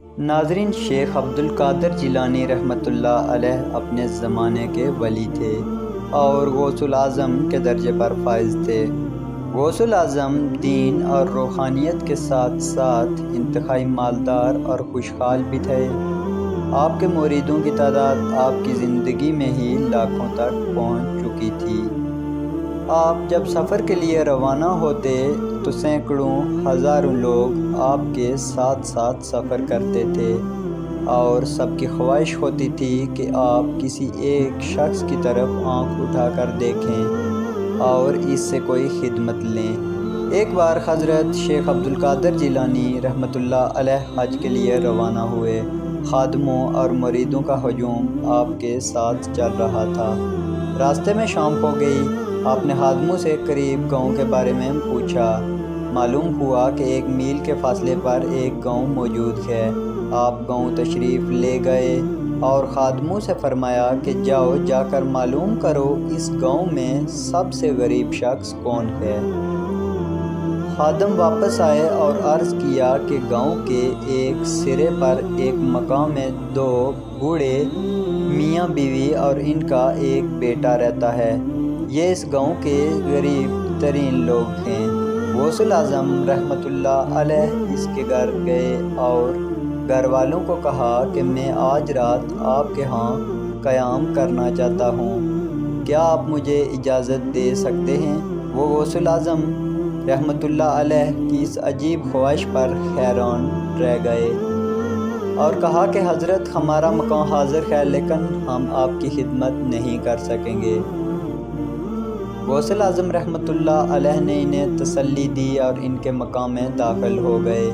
ناظرین، شیخ عبدالقادر جیلانی رحمۃ اللہ علیہ اپنے زمانے کے ولی تھے اور غوث الاعظم کے درجے پر فائز تھے۔ غوث الاعظم دین اور روحانیت کے ساتھ ساتھ انتہائی مالدار اور خوشحال بھی تھے۔ آپ کے مریدوں کی تعداد آپ کی زندگی میں ہی لاکھوں تک پہنچ چکی تھی۔ آپ جب سفر کے لیے روانہ ہوتے تو سینکڑوں ہزاروں لوگ آپ کے ساتھ ساتھ سفر کرتے تھے اور سب کی خواہش ہوتی تھی کہ آپ کسی ایک شخص کی طرف آنکھ اٹھا کر دیکھیں اور اس سے کوئی خدمت لیں۔ ایک بار حضرت شیخ عبدالقادر جیلانی رحمۃ اللہ علیہ حج کے لیے روانہ ہوئے۔ خادموں اور مریدوں کا ہجوم آپ کے ساتھ چل رہا تھا۔ راستے میں شام ہو گئی۔ آپ نے خادموں سے قریب گاؤں کے بارے میں پوچھا۔ معلوم ہوا کہ 1 میل کے فاصلے پر ایک گاؤں موجود ہے۔ آپ گاؤں تشریف لے گئے اور خادموں سے فرمایا کہ جاؤ جا کر معلوم کرو اس گاؤں میں سب سے غریب شخص کون ہے۔ خادم واپس آئے اور عرض کیا کہ گاؤں کے ایک سرے پر ایک مقام میں 2 بوڑھے میاں بیوی اور ان کا ایک بیٹا رہتا ہے۔ یہ اس گاؤں کے غریب ترین لوگ ہیں۔ غوث الاعظم رحمۃ اللہ علیہ اس کے گھر گئے اور گھر والوں کو کہا کہ میں آج رات آپ کے ہاں قیام کرنا چاہتا ہوں، کیا آپ مجھے اجازت دے سکتے ہیں؟ وہ غوث الاعظم رحمۃ اللہ علیہ کی اس عجیب خواہش پر حیران رہ گئے اور کہا کہ حضرت ہمارا مقام حاضر ہے لیکن ہم آپ کی خدمت نہیں کر سکیں گے۔ غوث الاعظم رحمۃ اللہ علیہ نے انہیں تسلی دی اور ان کے مقام میں داخل ہو گئے۔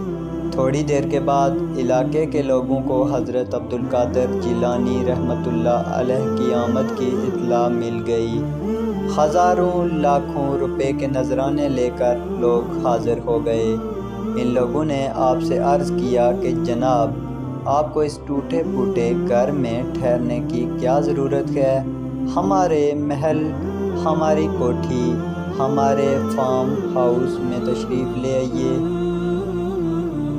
تھوڑی دیر کے بعد علاقے کے لوگوں کو حضرت عبدالقادر جیلانی رحمۃ اللہ علیہ کی آمد کی اطلاع مل گئی۔ ہزاروں لاکھوں روپے کے نذرانے لے کر لوگ حاضر ہو گئے۔ ان لوگوں نے آپ سے عرض کیا کہ جناب، آپ کو اس ٹوٹے پھوٹے گھر میں ٹھہرنے کی کیا ضرورت ہے؟ ہمارے محل، ہماری کوٹھی، ہمارے فارم ہاؤس میں تشریف لے آئیے۔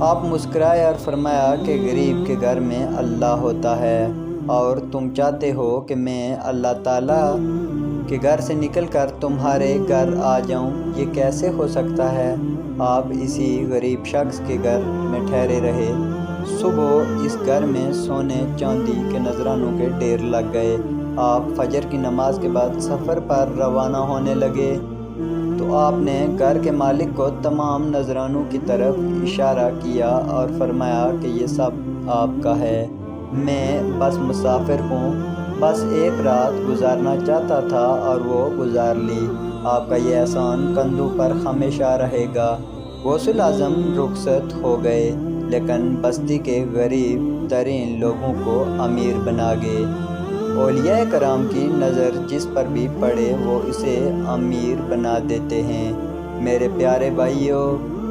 آپ مسکرائے اور فرمایا کہ غریب کے گھر میں اللہ ہوتا ہے اور تم چاہتے ہو کہ میں اللہ تعالیٰ کے گھر سے نکل کر تمہارے گھر آ جاؤں، یہ کیسے ہو سکتا ہے؟ آپ اسی غریب شخص کے گھر میں ٹھہرے رہے۔ صبح اس گھر میں سونے چاندی کے نذرانوں کے ڈھیر لگ گئے۔ آپ فجر کی نماز کے بعد سفر پر روانہ ہونے لگے تو آپ نے گھر کے مالک کو تمام نذرانوں کی طرف اشارہ کیا اور فرمایا کہ یہ سب آپ کا ہے، میں بس مسافر ہوں، بس ایک رات گزارنا چاہتا تھا اور وہ گزار لی، آپ کا یہ احسان کندھوں پر ہمیشہ رہے گا۔ غوث الاعظم رخصت ہو گئے لیکن بستی کے غریب ترین لوگوں کو امیر بنا گئے۔ اولیاء کرام کی نظر جس پر بھی پڑے وہ اسے امیر بنا دیتے ہیں۔ میرے پیارے بھائیوں،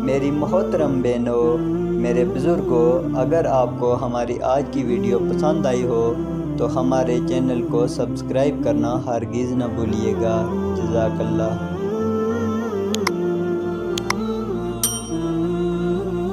میری محترم بہنوں، میرے بزرگوں، اگر آپ کو ہماری آج کی ویڈیو پسند آئی ہو تو ہمارے چینل کو سبسکرائب کرنا ہرگز نہ بھولیے گا۔ جزاک اللہ۔